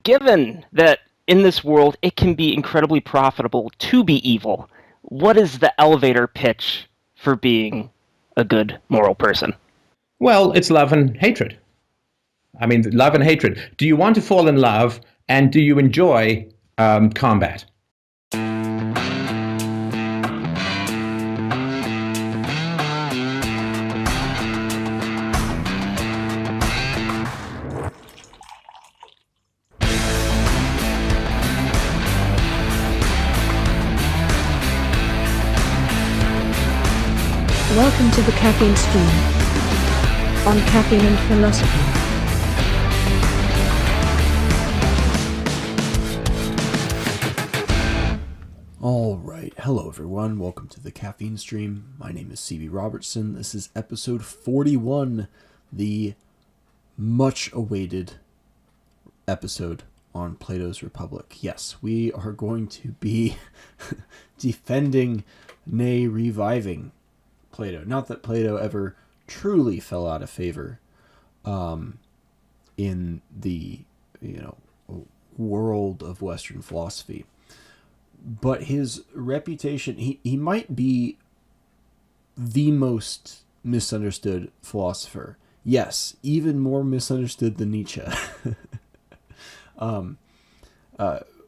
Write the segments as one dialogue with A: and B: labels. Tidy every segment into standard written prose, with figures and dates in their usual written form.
A: given that in this world it can be incredibly profitable to be evil, what is the elevator pitch for being a good moral person?
B: Well, it's love and hatred. I mean, love and hatred. Do you want to fall in love, and do you enjoy combat?
C: Welcome to the Caffeine Stream on Caffeine and Philosophy.
D: All right, hello everyone. Welcome to the Caffeine Stream. My name is CB Robertson. This is episode 41, the much-awaited episode on Plato's Republic. Yes, we are going to be defending, nay, reviving Plato. Not that Plato ever truly fell out of favor in the world of Western philosophy. But his reputation, he might be the most misunderstood philosopher. Yes, even more misunderstood than Nietzsche.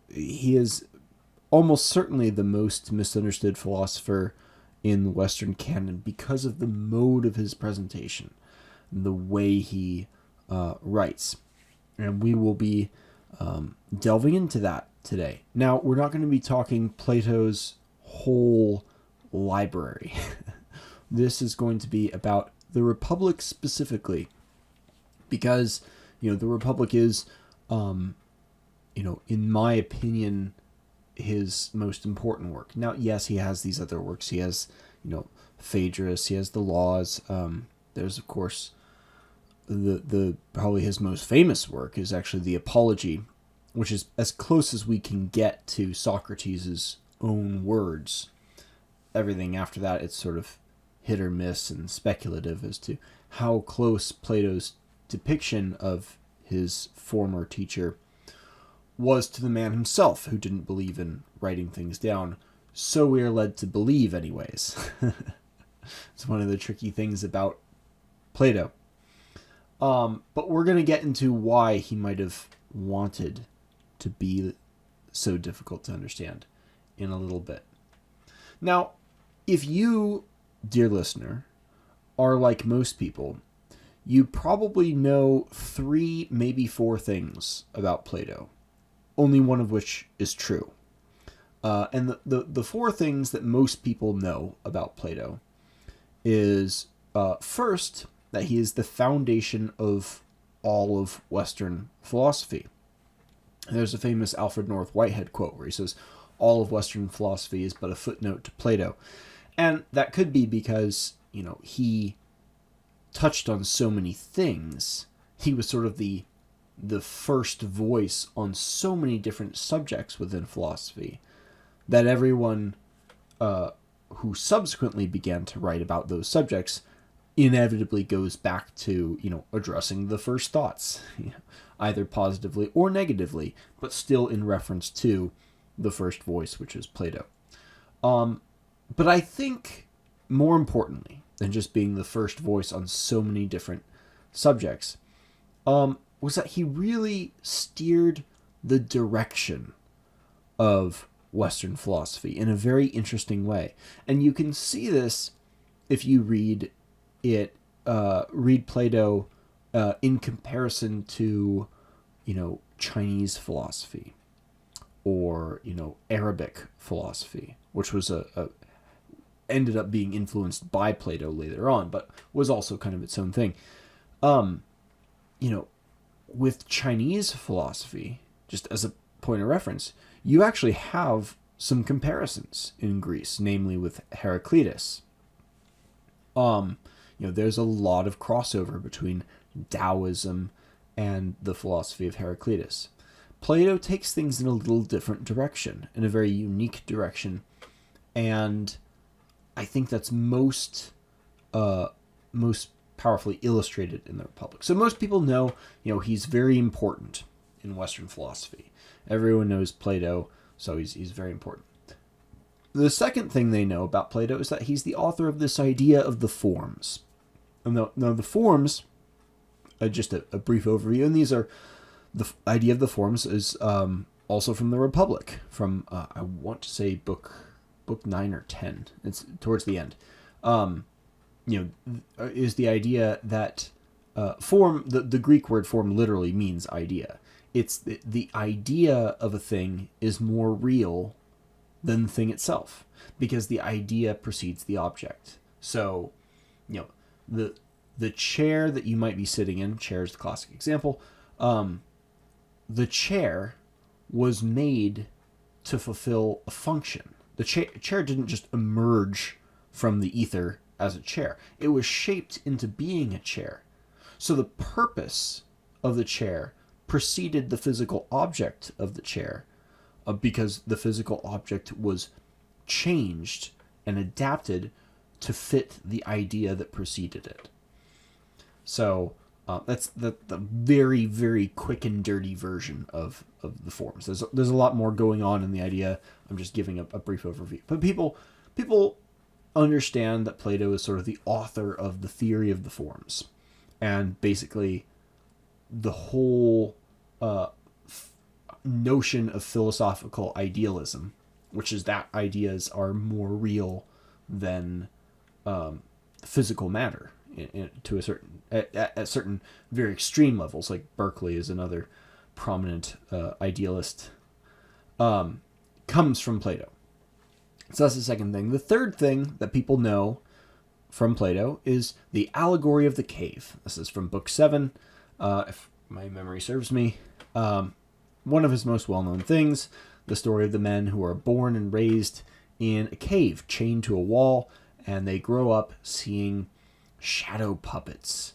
D: He is almost certainly the most misunderstood philosopher in the Western canon because of the mode of his presentation, the way he writes. And we will be delving into that today. Now, we're not going to be talking Plato's whole library. This is going to be about the Republic specifically, because, the Republic is, in my opinion, his most important work. Now, yes, he has these other works. He has, Phaedrus. He has the Laws. There's, of course, the probably his most famous work is actually the Apology, which is as close as we can get to Socrates' own words. Everything after that, it's sort of hit or miss and speculative as to how close Plato's depiction of his former teacher was to the man himself, who didn't believe in writing things down. So we are led to believe anyways. It's one of the tricky things about Plato. But we're going to get into why he might have wanted to be so difficult to understand in a little bit. Now, if you, dear listener, are like most people, you probably know 3, maybe 4 things about Plato, only one of which is true. And the 4 things that most people know about Plato is, first, that he is the foundation of all of Western philosophy. There's a famous Alfred North Whitehead quote where he says, all of Western philosophy is but a footnote to Plato. And that could be because, he touched on so many things. He was sort of the first voice on so many different subjects within philosophy that everyone who subsequently began to write about those subjects inevitably goes back to, addressing the first thoughts, either positively or negatively, but still in reference to the first voice, which is Plato. But I think more importantly than just being the first voice on so many different subjects, was that he really steered the direction of Western philosophy in a very interesting way. And you can see this if you read Plato in comparison to, Chinese philosophy or, Arabic philosophy, which was ended up being influenced by Plato later on, but was also kind of its own thing. With Chinese philosophy, just as a point of reference, you actually have some comparisons in Greece, namely with Heraclitus. There's a lot of crossover between Taoism and the philosophy of Heraclitus. Plato takes things in a little different direction, in a very unique direction, and I think that's most powerfully illustrated in the Republic. So most people know, he's very important in Western philosophy. Everyone knows Plato, so he's very important. The second thing they know about Plato is that he's the author of this idea of the forms. And now the forms, just a brief overview, and these are, the idea of the forms is also from the Republic, from, I want to say book 9 or 10. It's towards the end. Is the idea that form, the Greek word form literally means idea. It's the idea of a thing is more real than the thing itself, because the idea precedes the object. So, the chair that you might be sitting in, chair is the classic example, the chair was made to fulfill a function. The chair didn't just emerge from the ether as a chair. It was shaped into being a chair. So the purpose of the chair preceded the physical object of the chair, because the physical object was changed and adapted to fit the idea that preceded it. So that's the very, very quick and dirty version of the forms. There's a lot more going on in the idea. I'm just giving a brief overview. But people understand that Plato is sort of the author of the theory of the forms. And basically the whole notion of philosophical idealism, which is that ideas are more real than physical matter to a certain at certain very extreme levels. Like Berkeley is another prominent idealist, comes from Plato. So that's the second thing. The third thing that people know from Plato is the allegory of the cave. This is from book 7, if my memory serves me. One of his most well-known things, the story of the men who are born and raised in a cave, chained to a wall, and they grow up seeing shadow puppets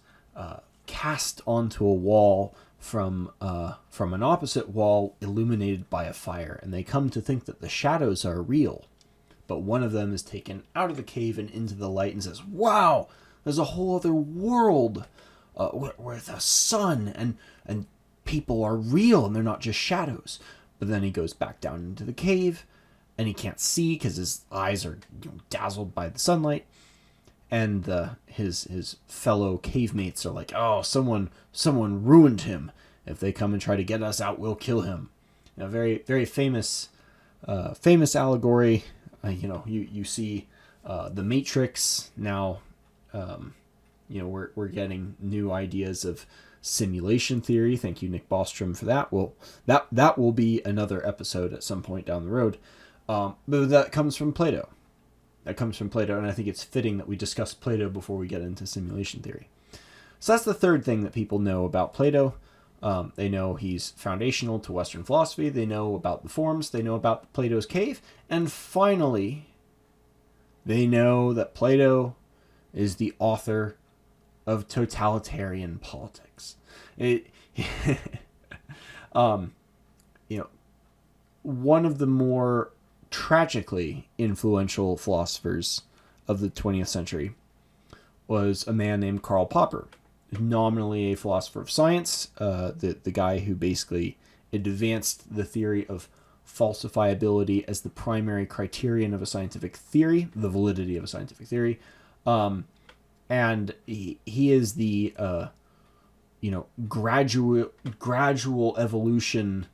D: cast onto a wall from an opposite wall illuminated by a fire, and they come to think that the shadows are real. But one of them is taken out of the cave and into the light and says, "Wow, there's a whole other world where the sun and people are real and they're not just shadows." But then he goes back down into the cave and he can't see because his eyes are dazzled by the sunlight. And his fellow cave mates are like, "Oh, someone ruined him. If they come and try to get us out, we'll kill him." Very, very famous allegory. You see the Matrix now. We're getting new ideas of simulation theory. Thank you, Nick Bostrom, for that. Well, that will be another episode at some point down the road. But that comes from Plato. And I think it's fitting that we discuss Plato before we get into simulation theory. So that's the third thing that people know about Plato. They know he's foundational to Western philosophy. They know about the forms. They know about Plato's cave. And finally, they know that Plato is the author of totalitarian politics. One of the more tragically influential philosophers of the 20th century was a man named Karl Popper, nominally a philosopher of science, the guy who basically advanced the theory of falsifiability as the primary criterion of a scientific theory, the validity of a scientific theory. And he is the gradual evolution,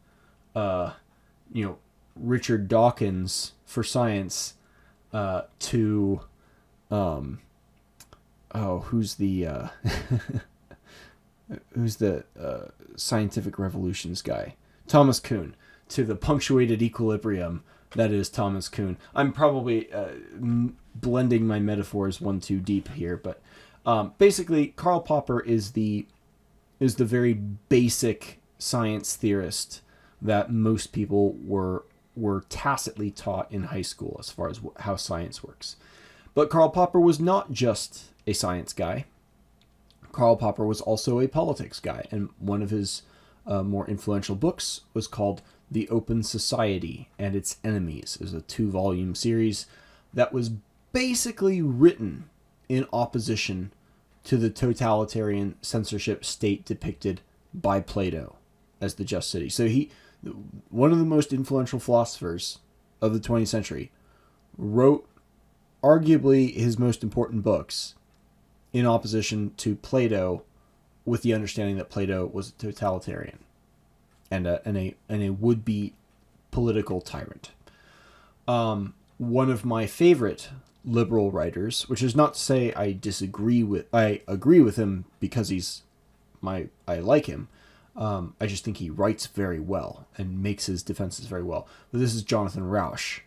D: Richard Dawkins for science, to who's the scientific revolutions guy? Thomas Kuhn, to the punctuated equilibrium that is Thomas Kuhn. I'm probably blending my metaphors one too deep here, but basically Karl Popper is the very basic science theorist that most people were tacitly taught in high school as far as how science works. But Karl Popper was not just a science guy. Karl Popper was also a politics guy, and one of his more influential books was called The Open Society and Its Enemies. It was a 2-volume series that was basically written in opposition to the totalitarian censorship state depicted by Plato. as the just city. So one of the most influential philosophers of the 20th century, wrote arguably his most important books in opposition to Plato, with the understanding that Plato was a totalitarian and a would-be political tyrant. One of my favorite liberal writers, which is not to say I agree with him because I like him. I just think he writes very well and makes his defenses very well. But this is Jonathan Rauch.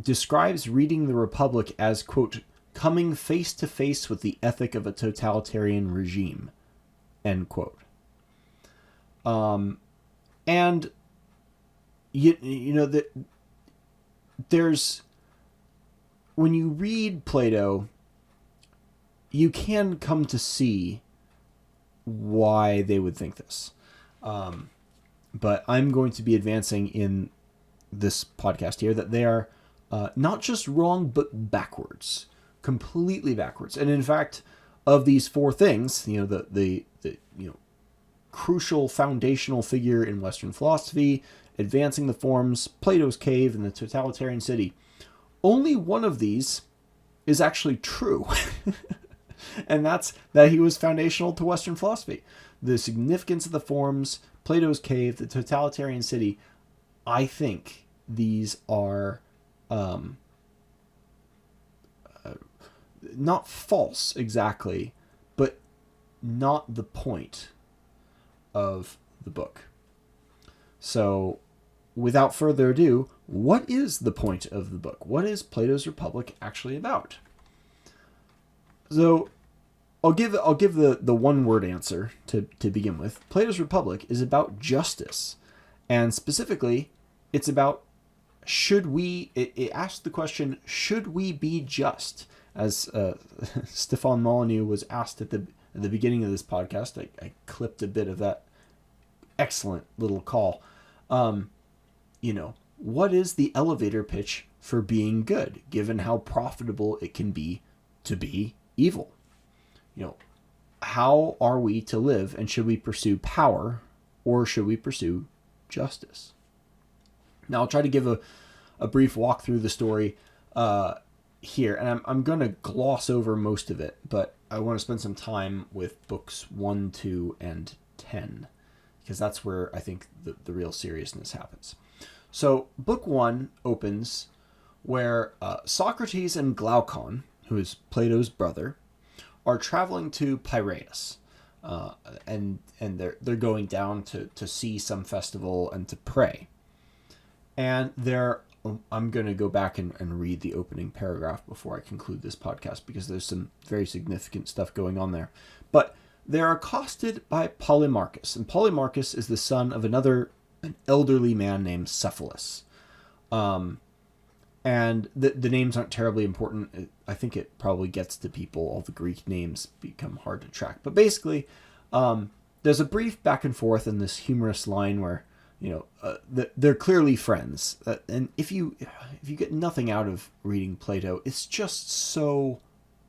D: Describes reading the Republic as, quote, coming face to face with the ethic of a totalitarian regime, end quote. And you know that there's, when you read Plato, you can come to see why they would think this. But I'm going to be advancing in this podcast here that they are not just wrong, but backwards, completely backwards. And in fact, of these four things, the crucial foundational figure in Western philosophy, advancing the forms, Plato's cave, and the totalitarian city, only one of these is actually true. And that's that he was foundational to Western philosophy. The significance of the forms, Plato's cave, the totalitarian city, I think these are not false exactly, but not the point of the book. So, without further ado, what is the point of the book? What is Plato's Republic actually about? So, I'll give the one-word answer to begin with. Plato's Republic is about justice, and specifically, it's about it asks the question, should we be just? As Stefan Molyneux was asked at the beginning of this podcast, I clipped a bit of that excellent little call. What is the elevator pitch for being good, given how profitable it can be to be evil? How are we to live, and should we pursue power or should we pursue justice? Now, I'll try to give a brief walk through the story here, and I'm going to gloss over most of it, but I want to spend some time with books 1, 2, and 10, because that's where I think the real seriousness happens. So, book 1 opens where Socrates and Glaucon, who is Plato's brother, are traveling to Piraeus, and they're going down to see some festival and to pray. And I'm going to go back and read the opening paragraph before I conclude this podcast, because there's some very significant stuff going on there. But they're accosted by Polemarchus, and Polemarchus is the son of an elderly man named Cephalus. And the names aren't terribly important. I think it probably gets to people. All the Greek names become hard to track. But basically, there's a brief back and forth in this humorous line where, they're clearly friends. And if you get nothing out of reading Plato, it's just so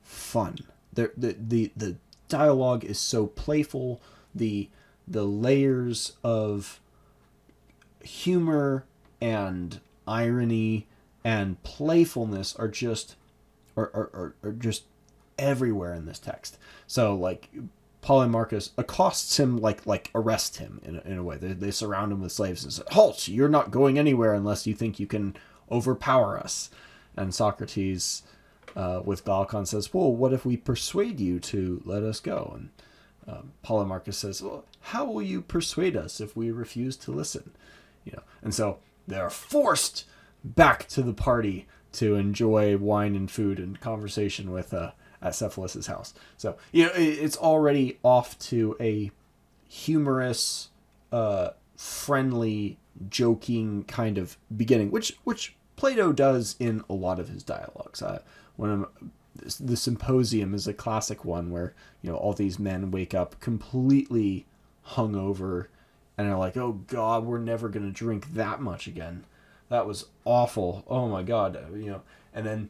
D: fun. The dialogue is so playful. The layers of humor and irony and playfulness are just everywhere in this text. So, like, Polemarchus accosts him like arrest him in a way. They surround him with slaves and say, "Halt! You're not going anywhere unless you think you can overpower us." And Socrates, with Glaucon, says, "Well, what if we persuade you to let us go?" And Polemarchus says, "Well, how will you persuade us if we refuse to listen?" And so they're forced back to the party to enjoy wine and food and conversation with at Cephalus's house. So it's already off to a humorous, friendly, joking kind of beginning, which Plato does in a lot of his dialogues. The Symposium is a classic one where all these men wake up completely hungover and are like, "Oh God, we're never gonna drink that much again. That was awful. Oh my God," and then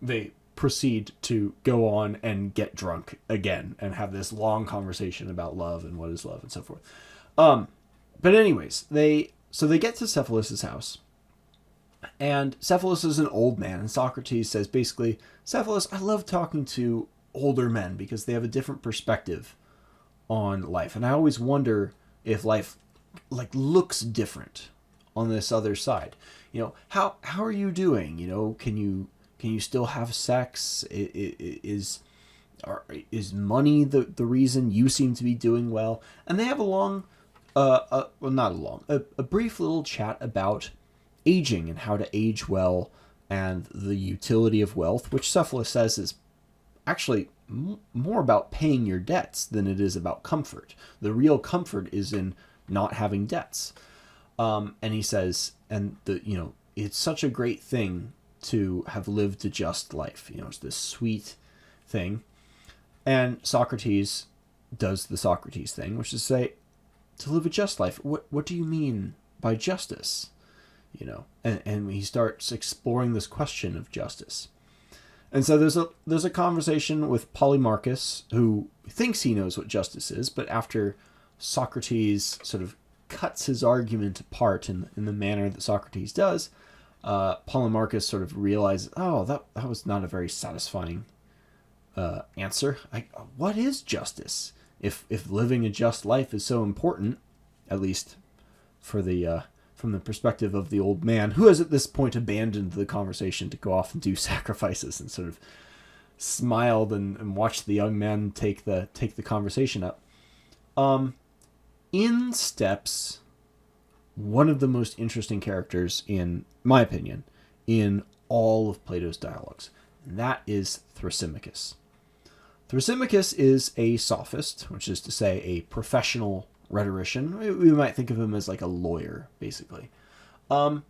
D: they proceed to go on and get drunk again and have this long conversation about love and what is love and so forth. But anyways, they get to Cephalus's house, and Cephalus is an old man, and Socrates says basically, Cephalus, I love talking to older men because they have a different perspective on life, and I always wonder if life looks different on this other side. How are you doing? Can you still have sex? Is money the reason you seem to be doing well? And they have a brief little chat about aging and how to age well and the utility of wealth, which Cephalus says is actually more about paying your debts than it is about comfort. The real comfort is in not having debts. And he says, it's such a great thing to have lived a just life. It's this sweet thing. And Socrates does the Socrates thing, which is say, to live a just life. What do you mean by justice? And he starts exploring this question of justice. And so there's a conversation with Polemarchus, who thinks he knows what justice is, but after Socrates sort of cuts his argument apart in the manner that Socrates does, Polemarchus sort of realizes, that was not a very satisfying answer. What is justice? If living a just life is so important, at least for the from the perspective of the old man, who has at this point abandoned the conversation to go off and do sacrifices, and sort of smiled and watched the young man take the conversation up. In steps one of the most interesting characters, in my opinion, in all of Plato's dialogues. And that is Thrasymachus. Thrasymachus is a sophist, which is to say a professional rhetorician. We might think of him as like a lawyer, basically. And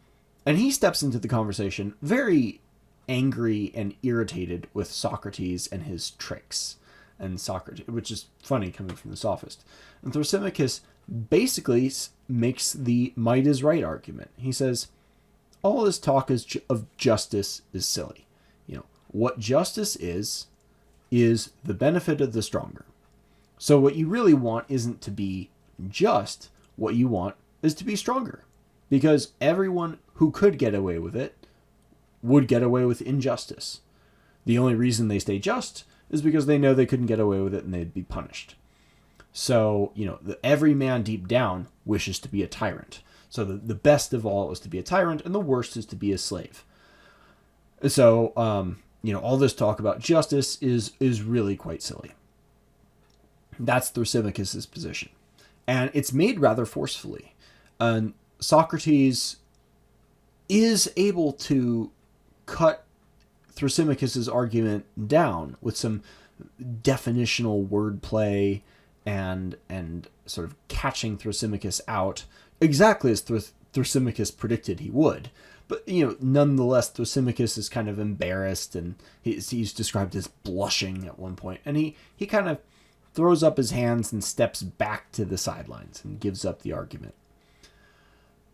D: he steps into the conversation very angry and irritated with Socrates and his tricks. And Socrates, which is funny coming from the sophist. And Thrasymachus basically makes the might is right argument. He says, all this talk of justice is silly. What justice is the benefit of the stronger. So what you really want isn't to be just. What you want is to be stronger. Because everyone who could get away with it would get away with injustice. The only reason they stay just is because they know they couldn't get away with it and they'd be punished. So, every man deep down wishes to be a tyrant. So the best of all is to be a tyrant, and the worst is to be a slave. So, all this talk about justice is really quite silly. That's Thrasymachus' position. And it's made rather forcefully. And Socrates is able to cut Thrasymachus' argument down with some definitional wordplay and sort of catching Thrasymachus out exactly as Thrasymachus predicted he would. But, nonetheless, Thrasymachus is kind of embarrassed, and he's described as blushing at one point. And he kind of throws up his hands and steps back to the sidelines and gives up the argument.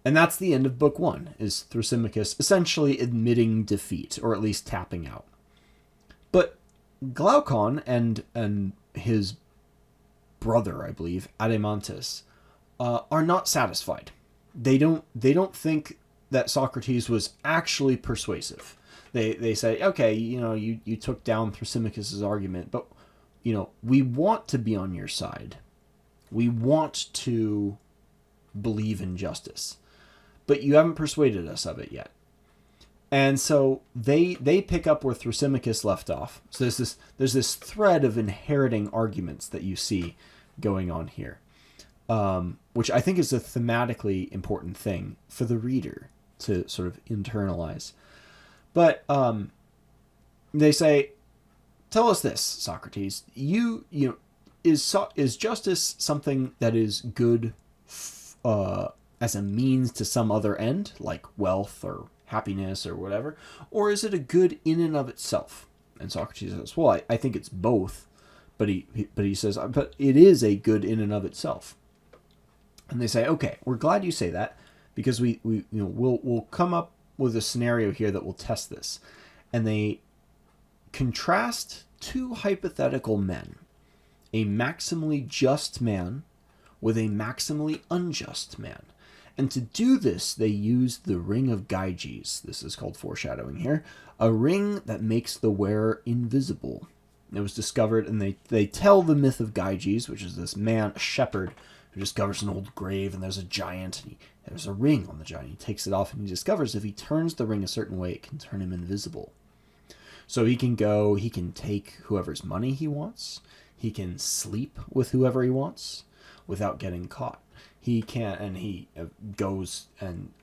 D: And that's the end of book one, is Thrasymachus essentially admitting defeat, or at least tapping out. But Glaucon and his brother, I believe, Adeimantus, are not satisfied. They don't think that Socrates was actually persuasive. They say, okay, you took down Thrasymachus' argument, but we want to be on your side. We want to believe in justice, but you haven't persuaded us of it yet. And so they pick up where Thrasymachus left off. So there's this thread of inheriting arguments that you see going on here, which I think is a thematically important thing for the reader to sort of internalize. But they say, tell us this, Socrates. Is justice something that is good as a means to some other end, like wealth or happiness or whatever, or is it a good in and of itself? And Socrates says, well, I think it's both, but he says, but it is a good in and of itself. And they say, okay, we're glad you say that, because we'll come up with a scenario here that will test this. And they contrast two hypothetical men, a maximally just man with a maximally unjust man. And to do this, they use the ring of Gyges. This is called foreshadowing here. A ring that makes the wearer invisible. It was discovered, and they tell the myth of Gyges, which is this man, a shepherd, who discovers an old grave, and there's a giant, and there's a ring on the giant. He takes it off, and he discovers if he turns the ring a certain way, it can turn him invisible. So he can take whoever's money he wants. He can sleep with whoever he wants without getting caught. He goes and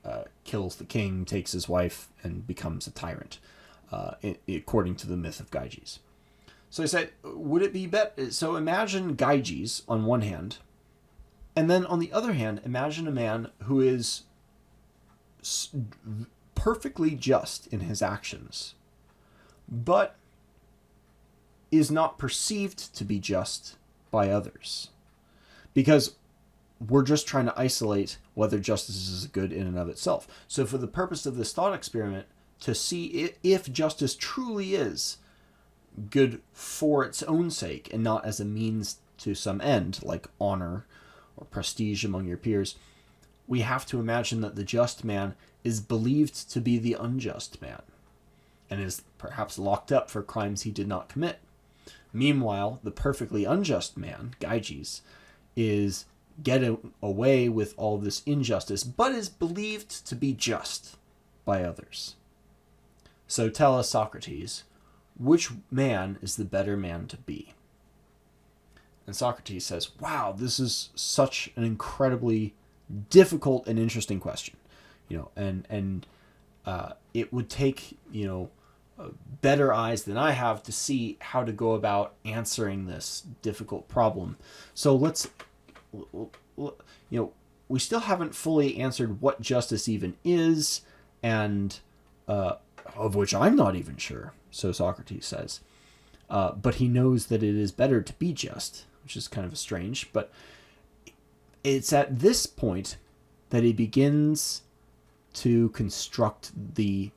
D: kills the king, takes his wife, and becomes a tyrant, according to the myth of Gyges. So I said, would it be better? So imagine Gyges on one hand, and then on the other hand, imagine a man who is perfectly just in his actions, but is not perceived to be just by others. Because we're just trying to isolate whether justice is good in and of itself. So for the purpose of this thought experiment, to see if justice truly is good for its own sake and not as a means to some end, like honor or prestige among your peers, we have to imagine that the just man is believed to be the unjust man and is perhaps locked up for crimes he did not commit. Meanwhile, the perfectly unjust man, Gyges, is getting away with all this injustice, but is believed to be just by others. So tell us, Socrates, which man is the better man to be? And Socrates says, wow, this is such an incredibly difficult and interesting question. And it would take, better eyes than I have to see how to go about answering this difficult problem. So we still haven't fully answered what justice even is, and of which I'm not even sure, so Socrates says. But he knows that it is better to be just, which is kind of strange. But it's at this point that he begins to construct the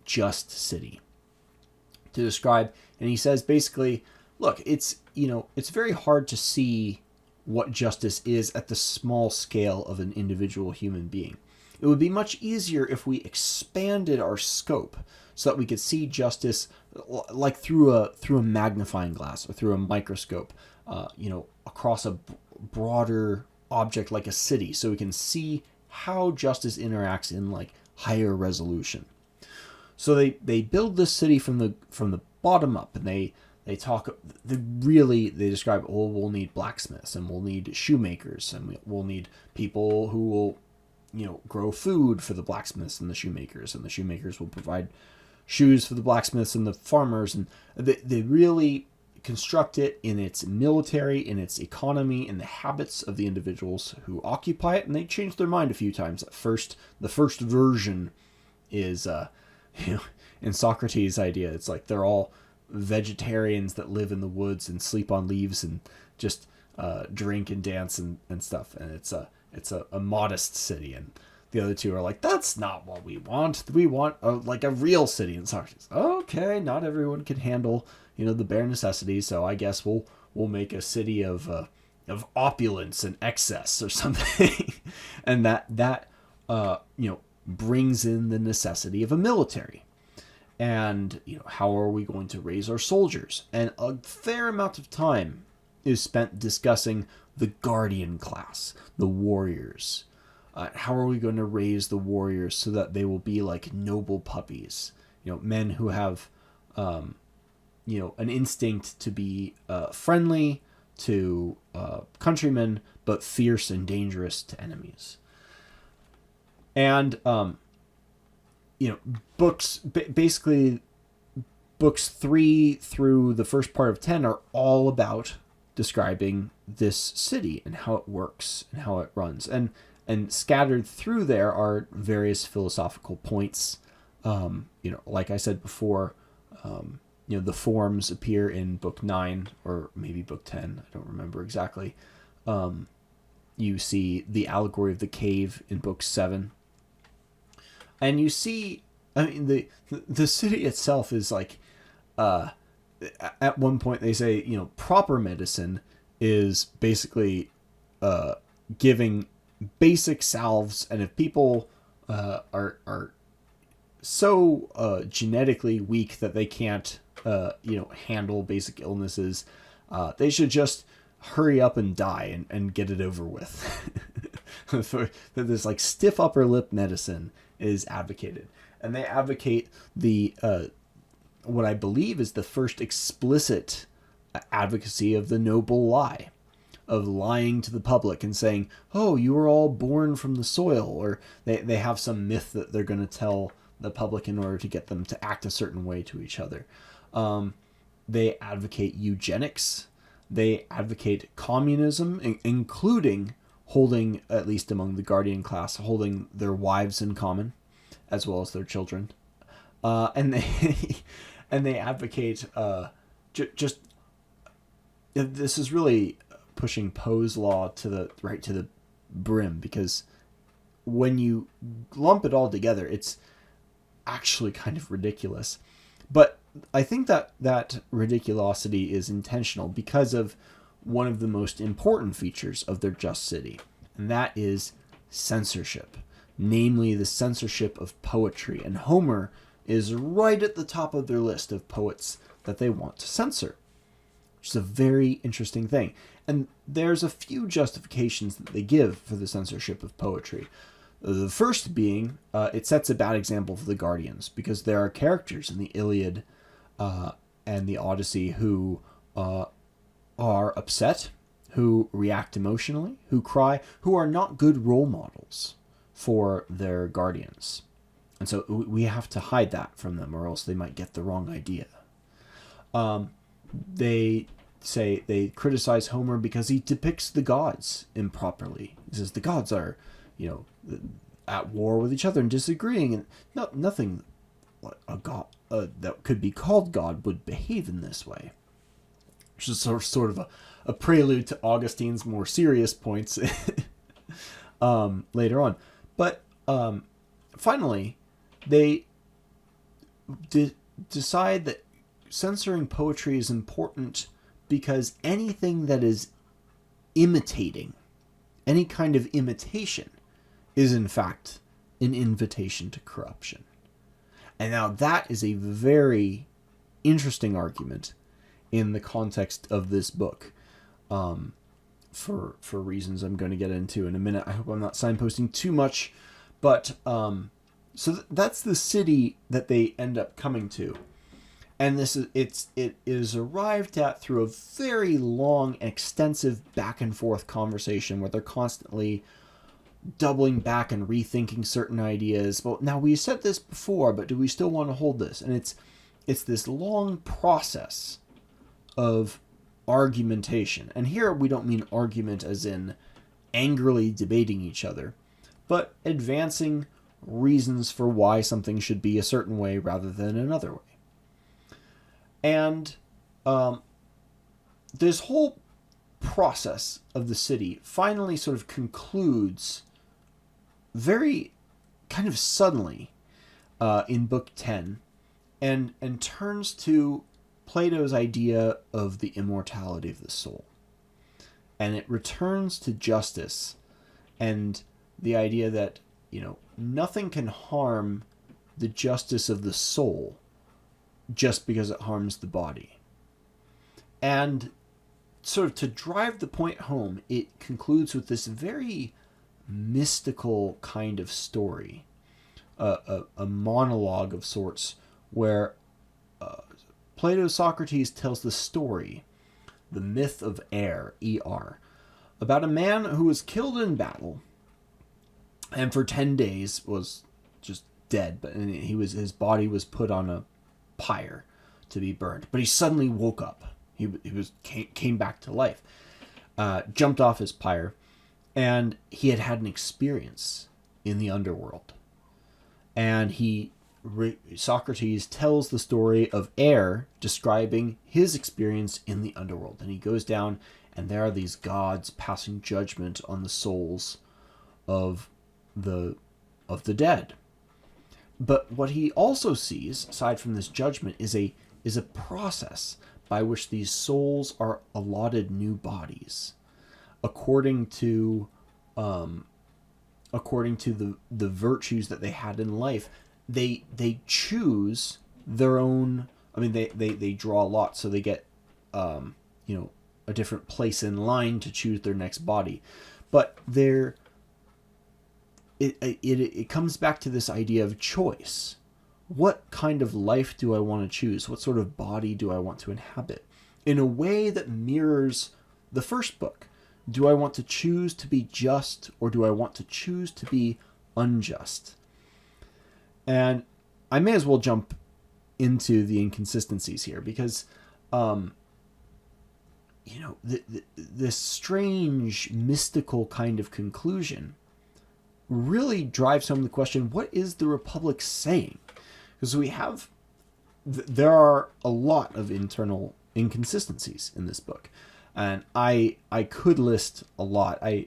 D: just city, to describe, and he says basically, look, it's very hard to see what justice is at the small scale of an individual human being. It would be much easier if we expanded our scope so that we could see justice like through a magnifying glass or through a microscope, across a broader object like a city, so we can see how justice interacts in like higher resolution. So they build this city from the bottom up, and they describe, we'll need blacksmiths, and we'll need shoemakers, and we'll need people who will grow food for the blacksmiths and the shoemakers will provide shoes for the blacksmiths and the farmers. And they really construct it in its military, in its economy, in the habits of the individuals who occupy it. And they change their mind a few times. At first, the first version is, in Socrates' idea, it's like they're all vegetarians that live in the woods and sleep on leaves and just drink and dance and stuff. And it's a modest city. And the other two are like, that's not what we want. We want a real city. And Socrates, okay, not everyone can handle the bare necessities, so I guess we'll make a city of opulence and excess or something. And that brings in the necessity of a military. And how are we going to raise our soldiers? And a fair amount of time is spent discussing the guardian class, the warriors. How are we going to raise the warriors so that they will be like noble puppies? Men who have an instinct to be friendly to countrymen, but fierce and dangerous to enemies. And basically books 3 through the first part of 10 are all about describing this city and how it works and how it runs. And scattered through there are various philosophical points. Like I said before, the forms appear in book 9 or maybe book 10. I don't remember exactly. You see the allegory of the cave in book 7. And you see, the city itself is like, at one point they say, proper medicine is basically giving basic salves, and if people are so genetically weak that they can't handle basic illnesses, they should just hurry up and die and get it over with. This like stiff upper lip medicine is advocated, and they advocate the what I believe is the first explicit advocacy of the noble lie, of lying to the public and saying, oh, you were all born from the soil, or they have some myth that they're going to tell the public in order to get them to act a certain way to each other. They advocate eugenics. They advocate communism, including holding, at least among the Guardian class, holding their wives in common, as well as their children. And they advocate just this is really pushing Poe's law to the brim, because when you lump it all together, it's actually kind of ridiculous. But I think that ridiculosity is intentional because of one of the most important features of their just city, and that is censorship, namely the censorship of poetry. And Homer is right at the top of their list of poets that they want to censor, which is a very interesting thing. And there's a few justifications that they give for the censorship of poetry. The first being, it sets a bad example for the Guardians, because there are characters in the Iliad and the Odyssey who are upset, who react emotionally, who cry, who are not good role models for their guardians. And so we have to hide that from them, or else they might get the wrong idea. They criticize Homer because he depicts the gods improperly. He says the gods are, at war with each other and disagreeing, and nothing a god that could be called God would behave in this way. Which is sort of a prelude to Augustine's more serious points later on. But finally, they decide that censoring poetry is important because anything that is imitating, any kind of imitation, is in fact an invitation to corruption. And now that is a very interesting argument in the context of this book, for reasons I'm going to get into in a minute. I hope I'm not signposting too much, but so that's the city that they end up coming to, and it is arrived at through a very long, extensive back and forth conversation where they're constantly doubling back and rethinking certain ideas. Well, now we said this before, but do we still want to hold this? And it's this long process of argumentation. And here we don't mean argument as in angrily debating each other, but advancing reasons for why something should be a certain way rather than another way. And this whole process of the city finally sort of concludes very kind of suddenly in Book 10 and turns to Plato's idea of the immortality of the soul. And it returns to justice and the idea that, nothing can harm the justice of the soul just because it harms the body. And sort of to drive the point home, it concludes with this very mystical kind of story, a monologue of sorts, where Plato Socrates tells the story, the myth of Er, about a man who was killed in battle and for 10 days was just dead, but his body was put on a pyre to be burned. But he suddenly woke up. He came back to life, jumped off his pyre, and he had an experience in the underworld. And Socrates tells the story of describing his experience in the underworld. And he goes down, and there are these gods passing judgment on the souls of the dead. But what he also sees, aside from this judgment, is a process by which these souls are allotted new bodies according to according to the virtues that they had in life, they choose their own. I mean, they draw a lot, so they get a different place in line to choose their next body, but it comes back to this idea of choice. What kind of life do I want to choose? What sort of body do I want to inhabit? In a way that mirrors the first book. Do I want to choose to be just, or do I want to choose to be unjust? And I may as well jump into the inconsistencies here, because this strange mystical kind of conclusion really drives home the question, what is the Republic saying? Because there are a lot of internal inconsistencies in this book, and I could list a lot. I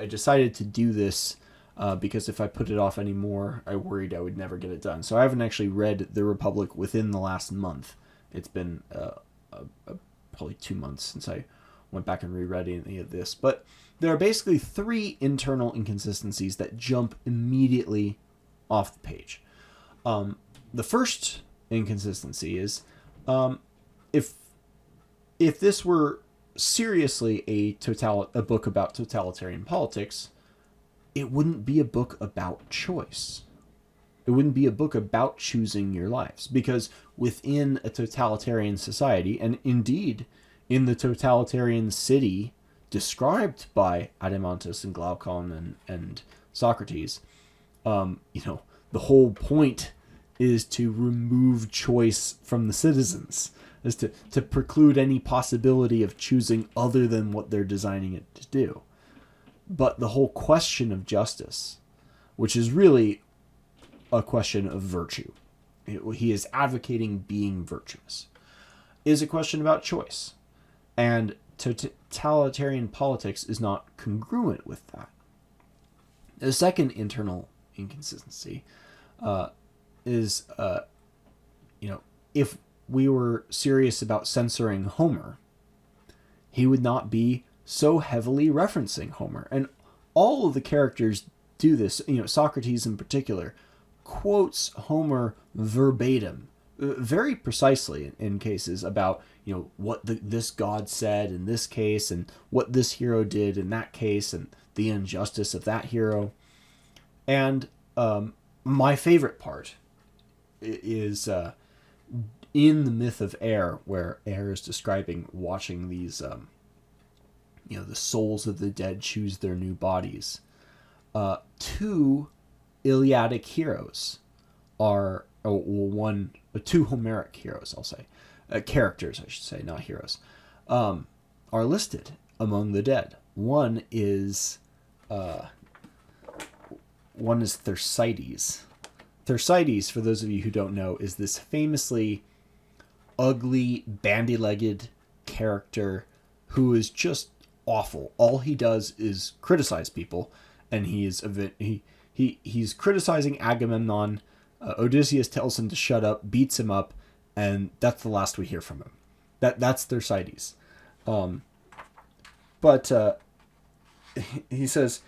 D: decided to do this because if I put it off anymore, I worried I would never get it done. So I haven't actually read The Republic within the last month. It's been probably 2 months since I went back and reread any of this. But there are basically 3 internal inconsistencies that jump immediately off the page. The first inconsistency is if this were seriously a book about totalitarian politics, it wouldn't be a book about choice. It wouldn't be a book about choosing your lives, because within a totalitarian society, and indeed in the totalitarian city described by Adeimantus and Glaucon and Socrates, the whole point is to remove choice from the citizens, is to preclude any possibility of choosing other than what they're designing it to do. But the whole question of justice, which is really a question of virtue, he is advocating being virtuous, is a question about choice. And totalitarian politics is not congruent with that. The second internal inconsistency is, if we were serious about censoring Homer, he would not be so heavily referencing Homer. And all of the characters do this. Socrates in particular quotes Homer verbatim, very precisely in cases about what this god said in this case, and what this hero did in that case, and the injustice of that hero. And my favorite part is in the myth of Air, where Air is describing watching these the souls of the dead choose their new bodies. 2 Iliadic heroes are, two Homeric heroes, I'll say, characters, I should say, not heroes, are listed among the dead. One is Thersites. Thersites, for those of you who don't know, is this famously ugly, bandy-legged character who is just awful. All he does is criticize people, and he's criticizing Agamemnon. Odysseus tells him to shut up, beats him up, and that's the last we hear from him. That's Thersites. But he says,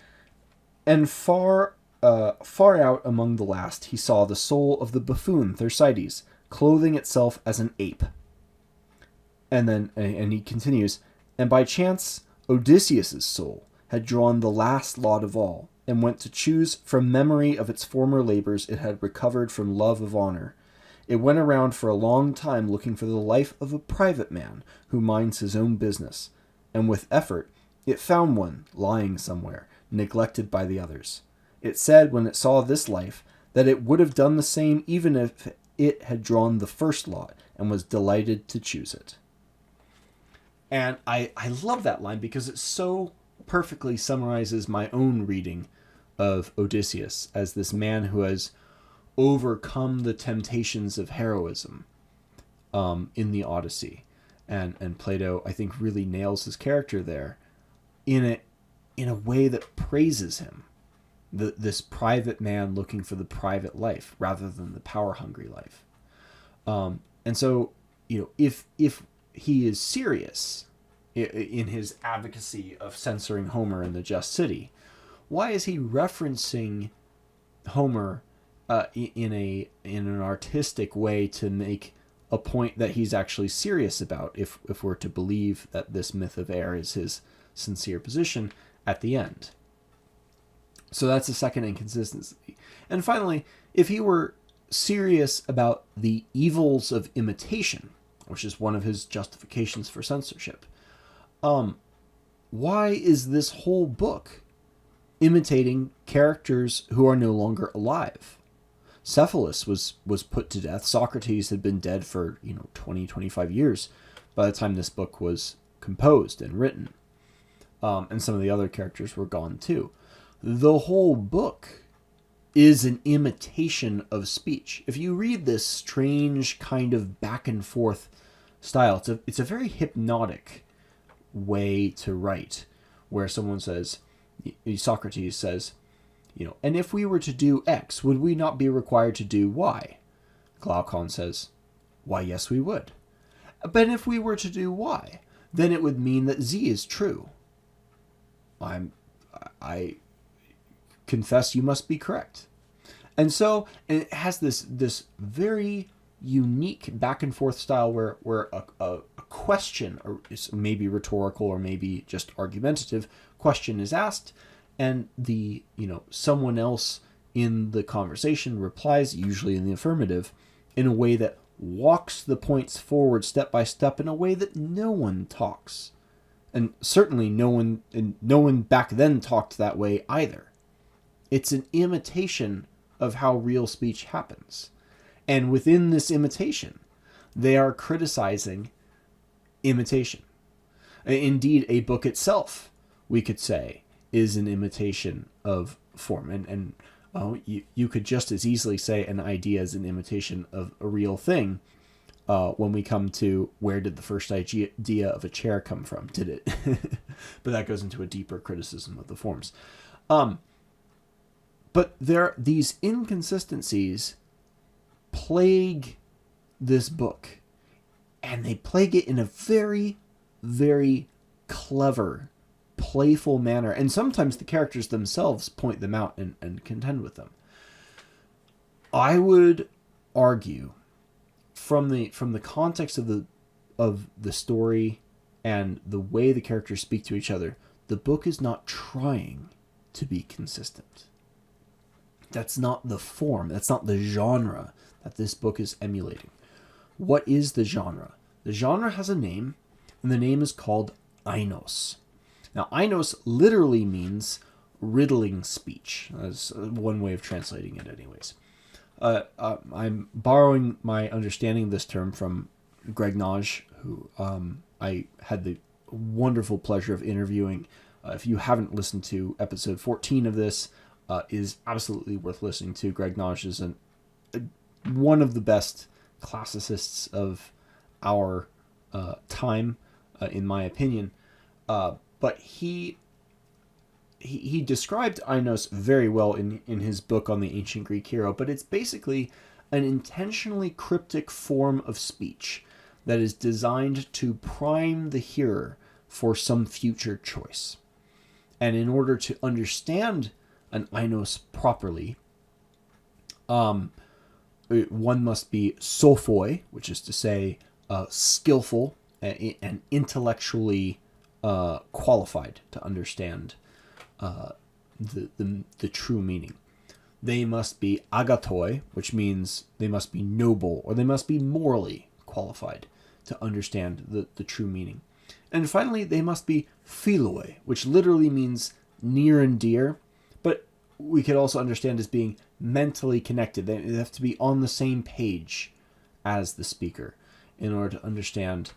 D: and far out among the last, he saw the soul of the buffoon Thersites, clothing itself as an ape. And he continues, and by chance Odysseus's soul had drawn the last lot of all, and went to choose from memory of its former labors it had recovered from love of honor. It went around for a long time looking for the life of a private man who minds his own business, and with effort it found one lying somewhere, neglected by the others. It said when it saw this life that it would have done the same even if it had drawn the first lot, and was delighted to choose it. And I love that line because it so perfectly summarizes my own reading of Odysseus as this man who has overcome the temptations of heroism in the Odyssey. And Plato, I think, really nails his character there in a way that praises him. This private man looking for the private life rather than the power-hungry life. And so, if he is serious in his advocacy of censoring Homer in the Just City? Why is he referencing Homer in an artistic way to make a point that he's actually serious about, if we're to believe that this myth of air is his sincere position at the end? So that's the second inconsistency. And finally, if he were serious about the evils of imitation, which is one of his justifications for censorship, why is this whole book imitating characters who are no longer alive? Cephalus was put to death. Socrates had been dead for 20, 25 years by the time this book was composed and written. And some of the other characters were gone too. The whole book is an imitation of speech. If you read this strange kind of back and forth style, it's a very hypnotic way to write, where someone says, Socrates says, and if we were to do X, would we not be required to do Y? Glaucon says, why, yes, we would. But if we were to do Y, then it would mean that Z is true. I confess you must be correct. And so it has this very unique back and forth style where a question, or maybe rhetorical or maybe just argumentative question, is asked, and the someone else in the conversation replies, usually in the affirmative, in a way that walks the points forward step by step in a way that no one talks. And certainly no one back then talked that way either. It's an imitation of how real speech happens. And within this imitation, they are criticizing imitation. Indeed, a book itself, we could say, is an imitation of form. And you could just as easily say an idea is an imitation of a real thing when we come to where did the first idea of a chair come from? Did it? But that goes into a deeper criticism of the forms. But these inconsistencies plague this book, and they plague it in a very, very clever, playful manner. And sometimes the characters themselves point them out and contend with them. I would argue, from the context of the story and the way the characters speak to each other, the book is not trying to be consistent. That's not the form. That's not the genre that this book is emulating. What is the genre? The genre has a name, and the name is called ainos. Now, ainos literally means riddling speech. That's one way of translating it anyways. I'm borrowing my understanding of this term from Greg Naj, who I had the wonderful pleasure of interviewing. If you haven't listened to episode 14 of this, is absolutely worth listening to. Greg Naj is one of the best classicists of our time, in my opinion. But he described ainos very well in his book on the ancient Greek hero, but it's basically an intentionally cryptic form of speech that is designed to prime the hearer for some future choice. And in order to understand an ainos properly, one must be sophoi, which is to say skillful and intellectually qualified to understand the true meaning. They must be agatoi, which means they must be noble, or they must be morally qualified to understand the true meaning. And finally, they must be philoi, which literally means near and dear, but we could also understand as being mentally connected. They have to be on the same page as the speaker in order to understand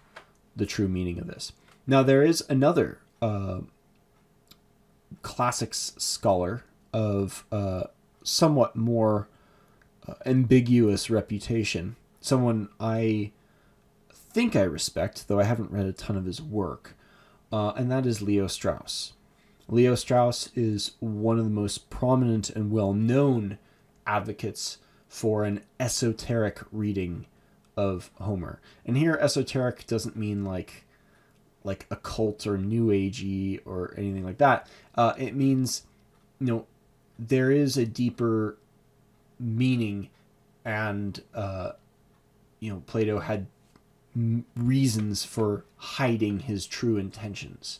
D: the true meaning of this. Now, there is another classics scholar of somewhat more ambiguous reputation, someone I think I respect, though I haven't read a ton of his work, and that is Leo Strauss. Leo Strauss is one of the most prominent and well-known advocates for an esoteric reading of Homer. And here, esoteric doesn't mean like like occult or new agey or anything like that. It means, there is a deeper meaning, and Plato had reasons for hiding his true intentions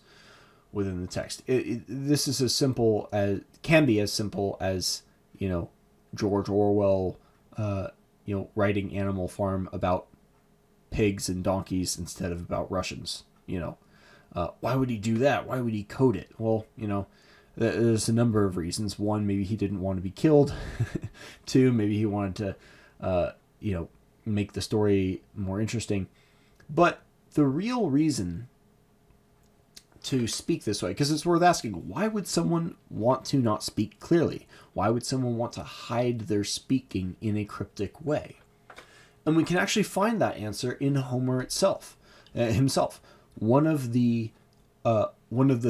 D: within the text. This is can be as simple as George Orwell writing Animal Farm about pigs and donkeys instead of about Russians. Why would he do that? Why would he code it? Well, there's a number of reasons. One, maybe he didn't want to be killed. Two, maybe he wanted to make the story more interesting. But the real reason to speak this way, because it's worth asking, why would someone want to not speak clearly? Why would someone want to hide their speaking in a cryptic way? And we can actually find that answer in Homer himself. One of the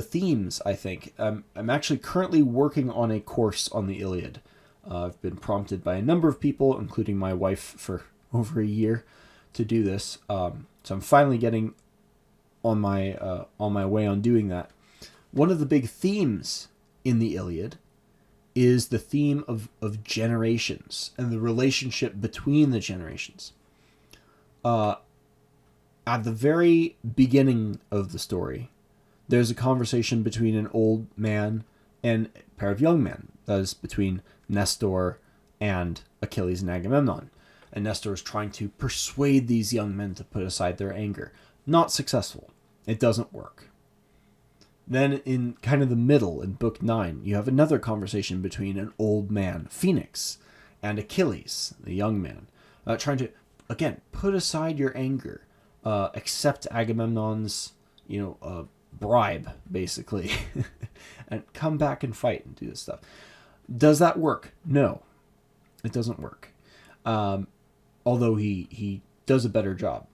D: themes, I think, I'm actually currently working on a course on the Iliad. I've been prompted by a number of people, including my wife, for over a year to do this. So I'm finally getting on my way on doing that. One of the big themes in the Iliad is the theme of generations and the relationship between the generations. At the very beginning of the story, there's a conversation between an old man and a pair of young men. That is between Nestor and Achilles and Agamemnon. And Nestor is trying to persuade these young men to put aside their anger. Not successful. It doesn't work. Then in kind of the middle, in book 9, you have another conversation between an old man, Phoenix, and Achilles, the young man, trying to, again, put aside your anger, accept Agamemnon's, bribe, basically, and come back and fight and do this stuff. Does that work? No, it doesn't work. Although he does a better job.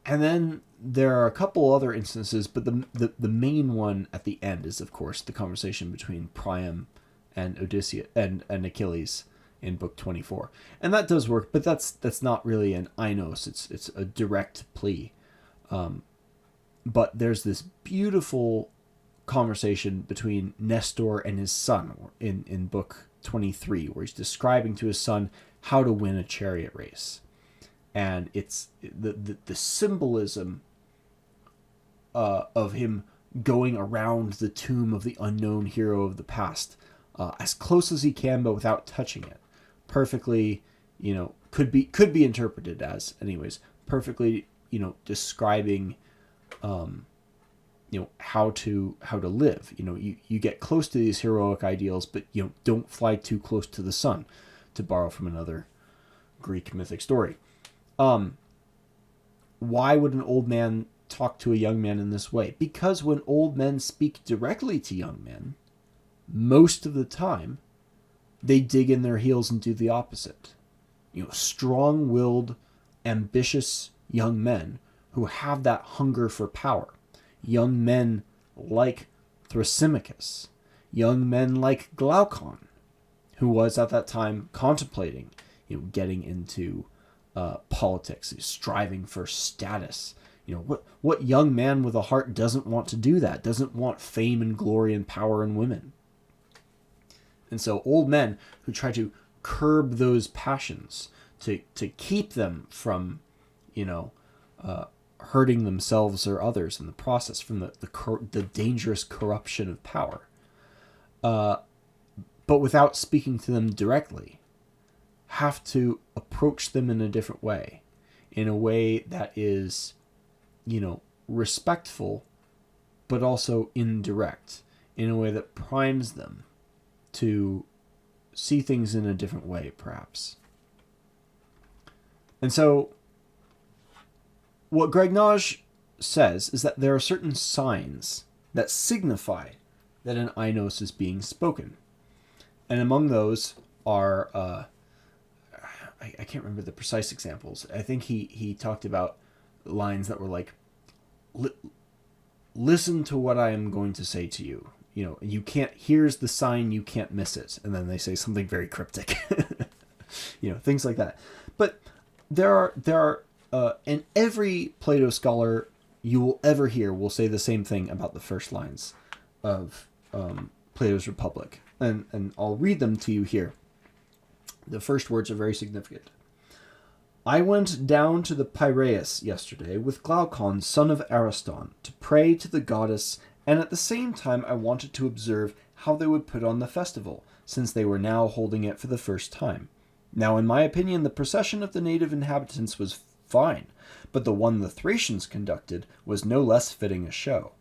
D: And then there are a couple other instances, but the main one at the end is, of course, the conversation between Priam and Odysseus and Achilles in book 24. And that does work, but that's not really an ainos. It's a direct plea. But there's this beautiful conversation between Nestor and his son in book 23, where he's describing to his son how to win a chariot race. And it's the symbolism of him going around the tomb of the unknown hero of the past as close as he can, but without touching it. Perfectly, could be interpreted as, anyways, perfectly, describing, how to live. You get close to these heroic ideals, but don't fly too close to the sun, to borrow from another Greek mythic story. Why would an old man talk to a young man in this way? Because when old men speak directly to young men, most of the time, they dig in their heels and do the opposite. Strong-willed, ambitious young men who have that hunger for power. Young men like Thrasymachus. Young men like Glaucon, who was at that time contemplating, getting into politics, striving for status. What young man with a heart doesn't want to do that? Doesn't want fame and glory and power and women? And so old men who try to curb those passions to keep them from, hurting themselves or others in the process, from the dangerous corruption of power, but without speaking to them directly, have to approach them in a different way, in a way that is, respectful, but also indirect, in a way that primes them to see things in a different way, perhaps. And so, what Graignage says is that there are certain signs that signify that an ainos is being spoken. And among those are, I can't remember the precise examples. I think he talked about lines that were like, listen to what I am going to say to you. You can't, here's the sign, you can't miss it. And then they say something very cryptic. Things like that. But there are and every Plato scholar you will ever hear will say the same thing about the first lines of Plato's Republic. And I'll read them to you here. The first words are very significant. I went down to the Piraeus yesterday with Glaucon, son of Ariston, to pray to the goddess, and at the same time I wanted to observe how they would put on the festival, since they were now holding it for the first time. Now, in my opinion, the procession of the native inhabitants was fine, but the one the Thracians conducted was no less fitting a show.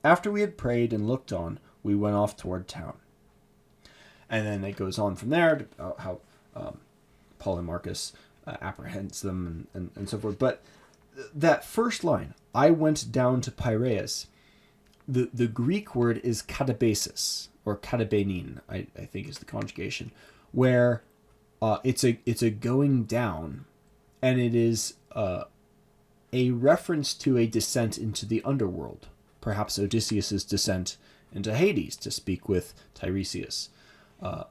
D: After we had prayed and looked on, we went off toward town. And then it goes on from there to how Polemarchus apprehends them and so forth. But that first line, I went down to Piraeus, the Greek word is katabasis, or katabenin, I think is the conjugation, where it's a going down, and it is a reference to a descent into the underworld, perhaps Odysseus's descent into Hades to speak with Tiresias, a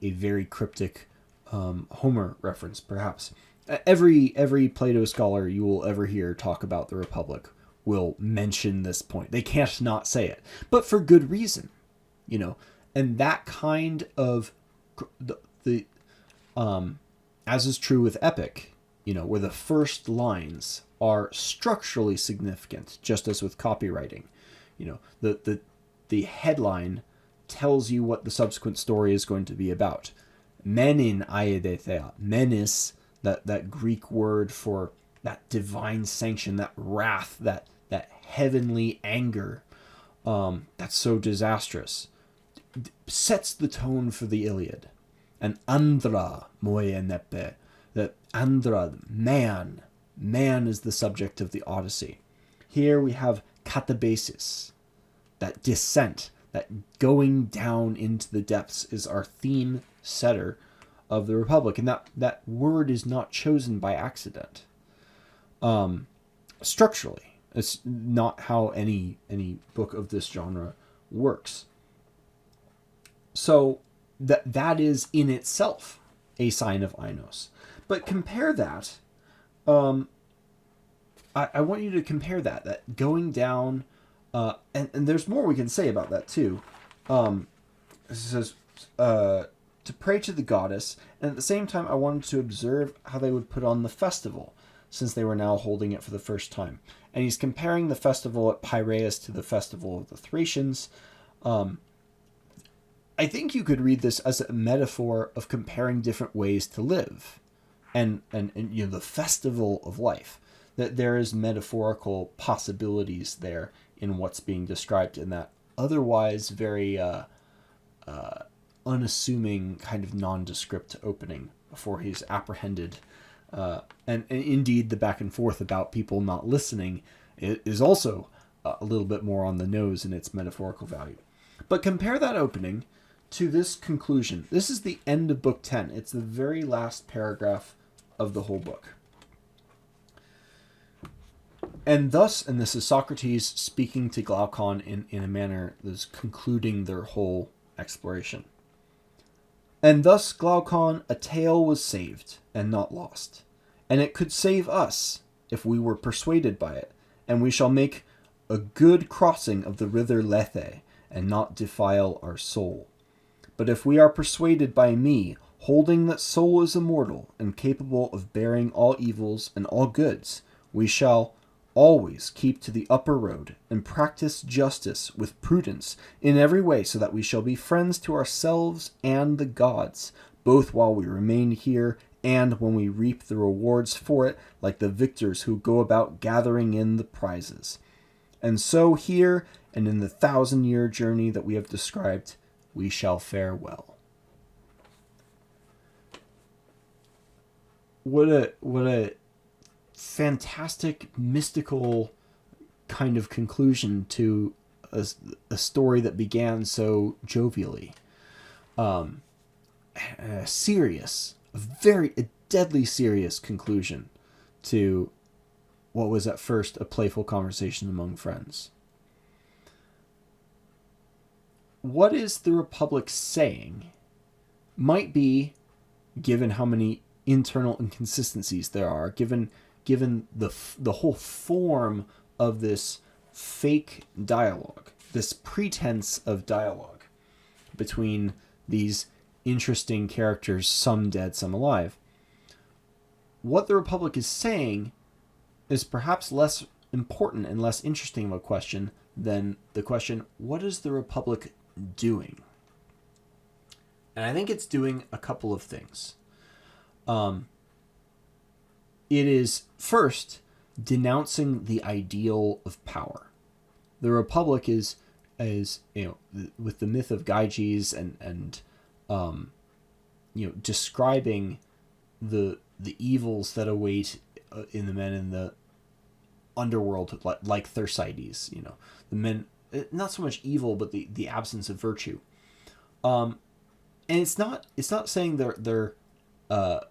D: very cryptic Homer reference, perhaps. Every Plato scholar you will ever hear talk about the Republic will mention this point. They can't not say it, but for good reason, And that kind of the as is true with epic, where the first lines are structurally significant, just as with copywriting. The headline tells you what the subsequent story is going to be about. Menin aidetheia. Menis, that Greek word for that divine sanction, that wrath, that heavenly anger, that's so disastrous, sets the tone for the Iliad. And andra moe nepe, that andra, man is the subject of the Odyssey. Here we have katabasis, that descent, that going down into the depths is our theme setter of the Republic. And that word is not chosen by accident. Structurally, it's not how any book of this genre works. So that is in itself a sign of Ainos. But compare that. I want you to compare that going down, and there's more we can say about that too. It says to pray to the goddess, and at the same time I wanted to observe how they would put on the festival, since they were now holding it for the first time. And he's comparing the festival at Piraeus to the festival of the Thracians. I think you could read this as a metaphor of comparing different ways to live, and the festival of life. That there is metaphorical possibilities there in what's being described in that otherwise very unassuming kind of nondescript opening before he's apprehended. And indeed, the back and forth about people not listening is also a little bit more on the nose in its metaphorical value. But compare that opening to this conclusion. This is the end of Book 10. It's the very last paragraph of the whole book. And thus, and this is Socrates speaking to Glaucon in a manner that's concluding their whole exploration. And thus, Glaucon, a tale was saved and not lost. And it could save us if we were persuaded by it. And we shall make a good crossing of the river Lethe and not defile our soul. But if we are persuaded by me, holding that soul is immortal and capable of bearing all evils and all goods, we shall always keep to the upper road and practice justice with prudence in every way, so that we shall be friends to ourselves and the gods, both while we remain here and when we reap the rewards for it, like the victors who go about gathering in the prizes. And so here and in the 1,000-year journey that we have described, we shall fare well. What a fantastic, mystical kind of conclusion to a story that began so jovially. A deadly serious conclusion to what was at first a playful conversation among friends. What is the Republic saying might be, given how many internal inconsistencies there are, given given the whole form of this fake dialogue, this pretense of dialogue between these interesting characters, some dead, some alive, what the Republic is saying is perhaps less important and less interesting of a question than the question, what is the Republic doing? And I think it's doing a couple of things. It is, first, denouncing the ideal of power. The Republic is with the myth of Gyges and describing the evils that await in the men in the underworld, like Thersites. The men, not so much evil, but the absence of virtue. And it's not saying they're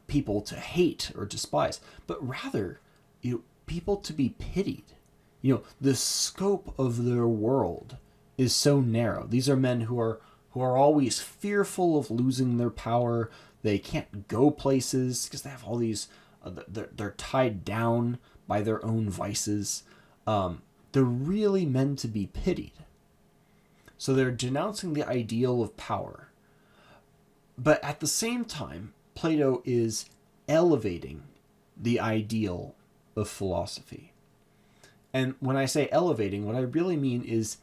D: people to hate or despise, but rather, people to be pitied. The scope of their world is so narrow. These are men who are always fearful of losing their power. They can't go places because they have all these. They're tied down by their own vices. They're really meant to be pitied. So they're denouncing the ideal of power. But at the same time, Plato is elevating the ideal of philosophy. And when I say elevating, what I really mean is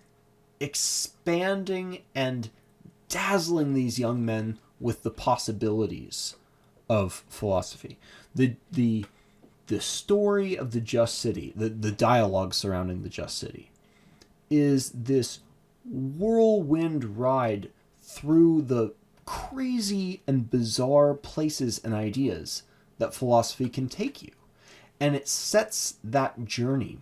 D: expanding and dazzling these young men with the possibilities of philosophy. The story of the Just City, the dialogue surrounding the Just City, is this whirlwind ride through the crazy and bizarre places and ideas that philosophy can take you. And it sets that journey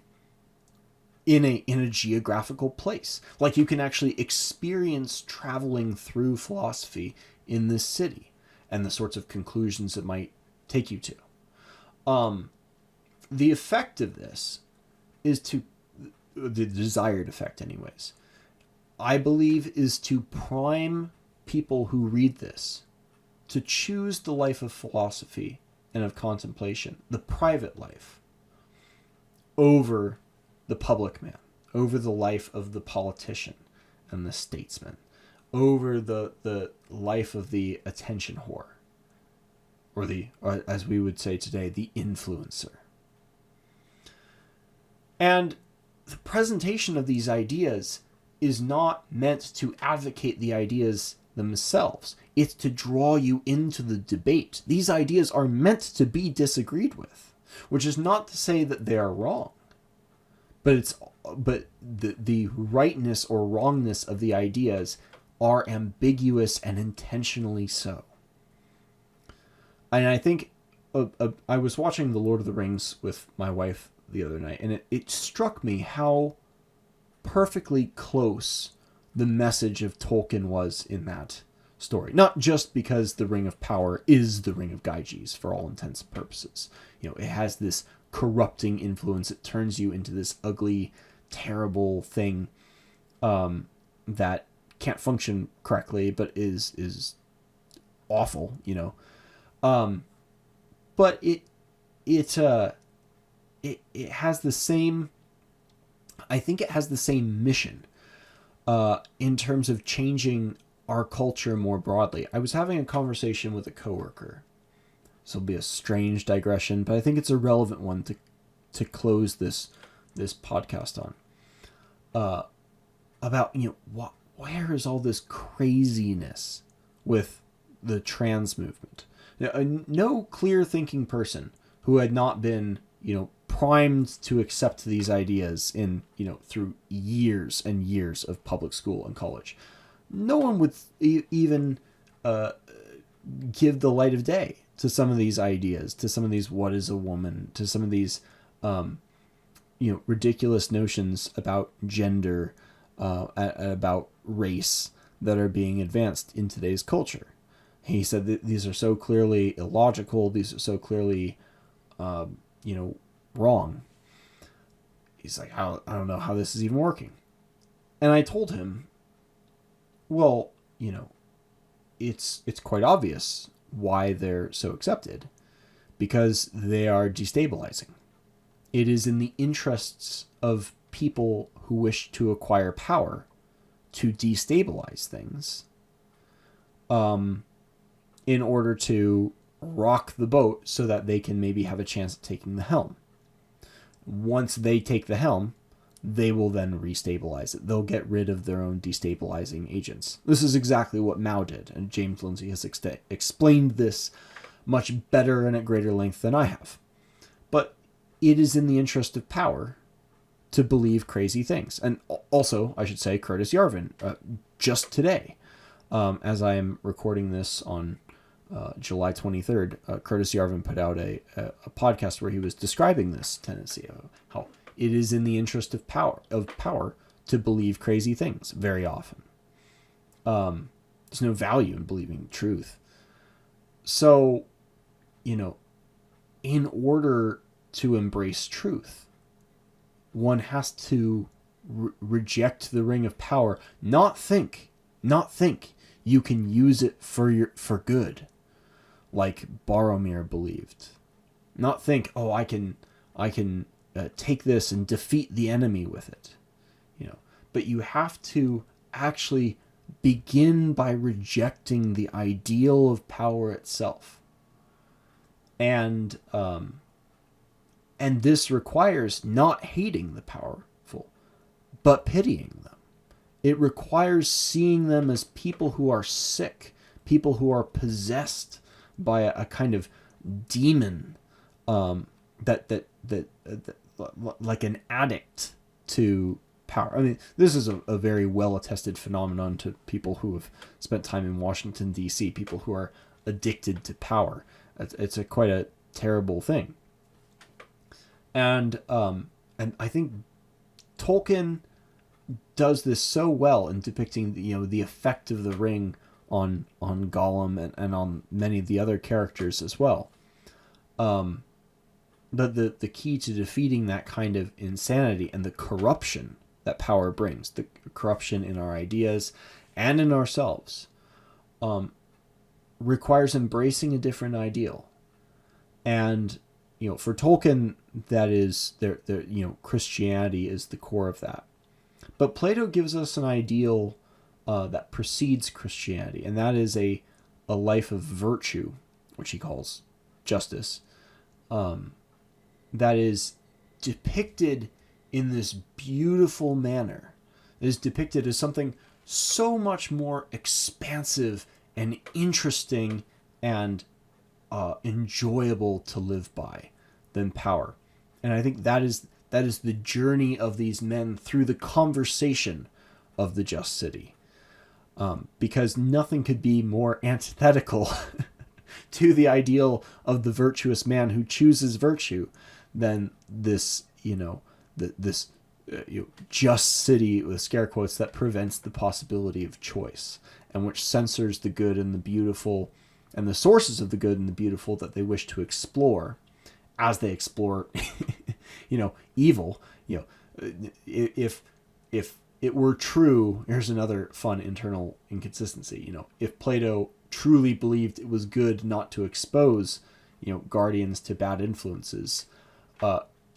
D: in a geographical place. Like, you can actually experience traveling through philosophy in this city and the sorts of conclusions it might take you to. The effect of this is the desired effect anyways, I believe, is to prime people who read this to choose the life of philosophy and of contemplation, the private life, over the public man, over the life of the politician and the statesman, over the life of the attention whore, or as we would say today, the influencer. And the presentation of these ideas is not meant to advocate the ideas themselves. It's to draw you into the debate. These ideas are meant to be disagreed with, which is not to say that they are wrong, but the rightness or wrongness of the ideas are ambiguous and intentionally so. And I think I was watching The Lord of the Rings with my wife the other night, and it struck me how perfectly close the message of Tolkien was in that story. Not just because the Ring of Power is the Ring of Gyges for all intents and purposes. It has this corrupting influence. It turns you into this ugly, terrible thing that can't function correctly, but is awful. But it has the same. I think it has the same mission in terms of changing our culture more broadly. I was having a conversation with a coworker. This will be a strange digression, but I think it's a relevant one to close this podcast on. About where is all this craziness with the trans movement? No clear thinking person who had not been primed to accept these ideas in through years and years of public school and college. No one would even give the light of day to some of these ideas, to some of these what is a woman, to some of these ridiculous notions about gender, about race that are being advanced in today's culture. He said that these are so clearly illogical. These are so clearly, wrong. He's like, I don't know how this is even working. And I told him, well, it's quite obvious why they're so accepted, because they are destabilizing. it is in the interests of people who wish to acquire power to destabilize things, in order to rock the boat so that they can maybe have a chance at taking the helm. Once they take the helm, they will then restabilize it. They'll get rid of their own destabilizing agents. This is exactly what Mao did, and James Lindsay has explained this much better and at greater length than I have. But it is in the interest of power to believe crazy things. And also, I should say, Curtis Yarvin, just today, as I am recording this on July 23rd, Curtis Yarvin put out a podcast where he was describing this tendency of how it is in the interest of power to believe crazy things very often. There's no value in believing truth. So, in order to embrace truth, one has to reject the ring of power, not think you can use it for good, like Boromir believed. Not think, I can take this and defeat the enemy with it, But you have to actually begin by rejecting the ideal of power itself, and this requires not hating the powerful, but pitying them. It requires seeing them as people who are sick, people who are possessed by a kind of demon, that like an addict to power. I mean, this is a very well-attested phenomenon to people who have spent time in Washington, D.C., people who are addicted to power. It's quite a terrible thing. And I think Tolkien does this so well in depicting the effect of the ring on Gollum and on many of the other characters as well. But the key to defeating that kind of insanity and the corruption that power brings, the corruption in our ideas and in ourselves, requires embracing a different ideal. And for Tolkien, that is Christianity is the core of that. But Plato gives us an ideal that precedes Christianity, and that is a life of virtue, which he calls justice, that is depicted in this beautiful manner. It is depicted as something so much more expansive and interesting and enjoyable to live by than power. And I think that is the journey of these men through the conversation of the just city. Because nothing could be more antithetical to the ideal of the virtuous man who chooses virtue than this, this just city with scare quotes that prevents the possibility of choice, and which censors the good and the beautiful and the sources of the good and the beautiful that they wish to explore as they explore, evil. If it were true, here's another fun internal inconsistency. If Plato truly believed it was good not to expose, guardians to bad influences,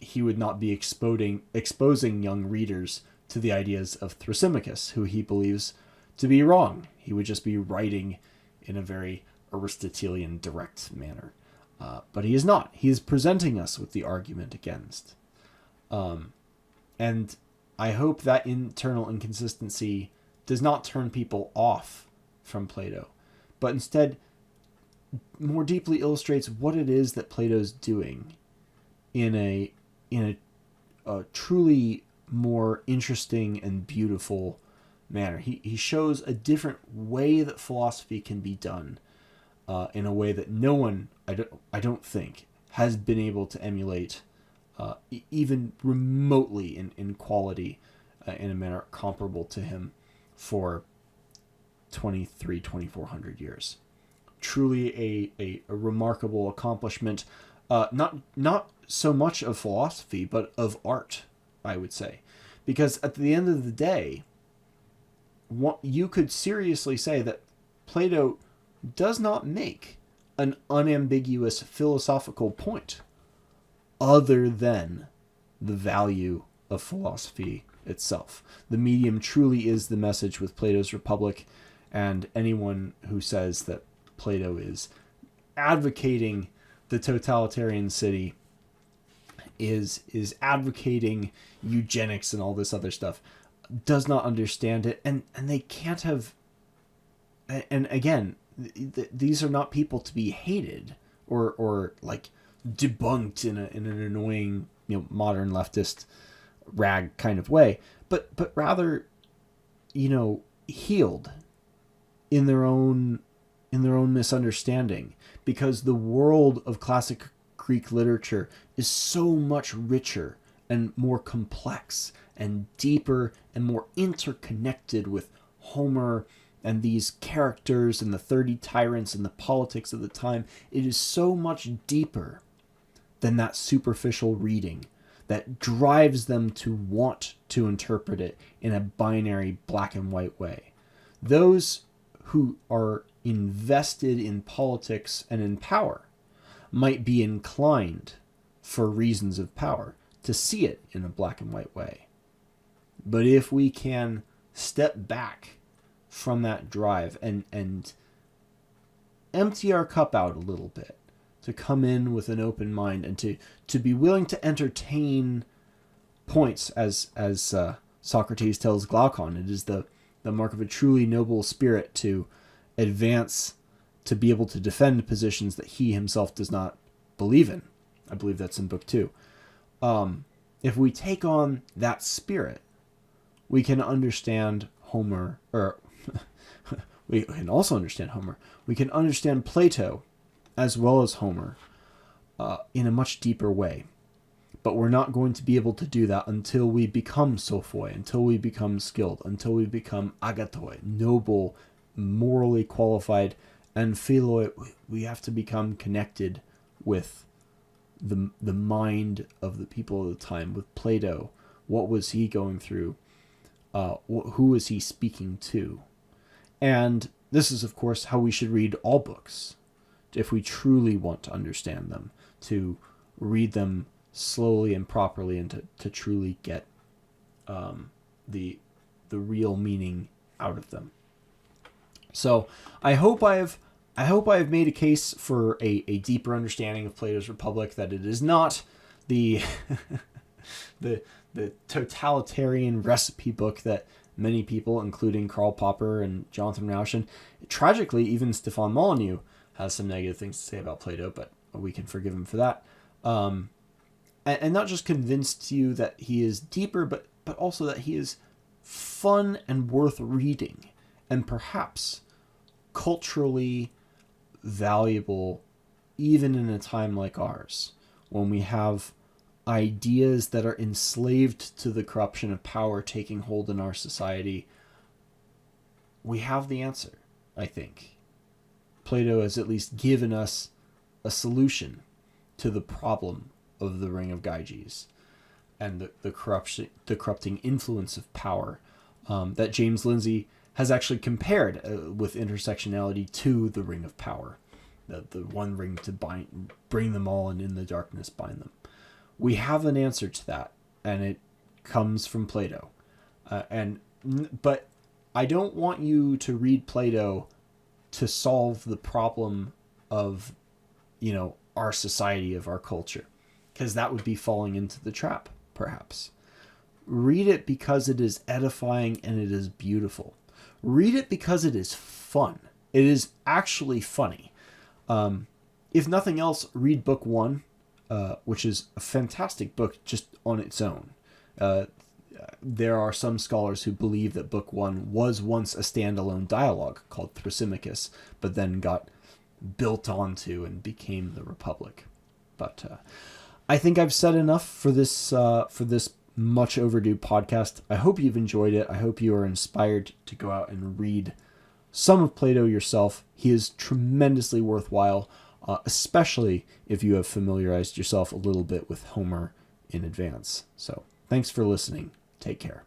D: he would not be exposing young readers to the ideas of Thrasymachus, who he believes to be wrong. He would just be writing in a very Aristotelian direct manner. But he is not. He is presenting us with the argument against. And I hope that internal inconsistency does not turn people off from Plato, but instead more deeply illustrates what it is that Plato's doing in a truly more interesting and beautiful manner. He shows a different way that philosophy can be done, in a way that no one, I don't think, has been able to emulate, even remotely in quality, in a manner comparable to him for 2,400 years. Truly a remarkable accomplishment, not so much of philosophy, but of art, I would say. Because at the end of the day, you could seriously say that Plato does not make an unambiguous philosophical point other than the value of philosophy itself. The medium truly is the message with Plato's Republic, and anyone who says that Plato is advocating the totalitarian city, is advocating eugenics and all this other stuff, does not understand it, and they can't have. And again, these are not people to be hated or like debunked in an annoying, modern leftist rag kind of way, but rather, healed in their own misunderstanding, because the world of classic Greek literature is so much richer and more complex and deeper and more interconnected with Homer and these characters and the 30 tyrants and the politics of the time. It is so much deeper than that superficial reading that drives them to want to interpret it in a binary black and white way. Those who are invested in politics and in power might be inclined, for reasons of power, to see it in a black and white way. But if we can step back from that drive and empty our cup out a little bit, to come in with an open mind and to be willing to entertain points, as Socrates tells Glaucon, it is the mark of a truly noble spirit to advance, to be able to defend positions that he himself does not believe in. I believe that's in book 2. If we take on that spirit, we can understand Homer, or we can also understand Homer. We can understand Plato as well as Homer in a much deeper way. But we're not going to be able to do that until we become sophoi, until we become skilled, until we become agatoi, noble, morally qualified, and philoi. We have to become connected with the mind of the people of the time, with Plato. What was he going through? Who is he speaking to? And this is, of course, how we should read all books, if we truly want to understand them, to read them slowly and properly, and to truly get the real meaning out of them. So I hope I've made a case for a deeper understanding of Plato's Republic, that it is not the the totalitarian recipe book that many people, including Karl Popper and Jonathan Rauch, and tragically even Stefan Molyneux, has some negative things to say about Plato, but we can forgive him for that. And not just convinced you that he is deeper, but also that he is fun and worth reading, and perhaps culturally valuable, even in a time like ours, when we have ideas that are enslaved to the corruption of power taking hold in our society. We have the answer, I think. Plato has at least given us a solution to the problem of the Ring of Gyges and the corrupting influence of power that James Lindsay has actually compared with intersectionality to the Ring of Power, the one ring to bring them all, and in the darkness bind them. We have an answer to that, and it comes from Plato. But I don't want you to read Plato to solve the problem of, our society, of our culture, because that would be falling into the trap, perhaps. Read it because it is edifying and it is beautiful. Read it because it is fun. It is actually funny. If nothing else, read book 1, which is a fantastic book just on its own. There are some scholars who believe that book 1 was once a standalone dialogue called Thrasymachus, but then got built onto and became the Republic. But I think I've said enough for this much overdue podcast. I hope you've enjoyed it. I hope you are inspired to go out and read some of Plato yourself. He is tremendously worthwhile, especially if you have familiarized yourself a little bit with Homer in advance. So thanks for listening. Take care.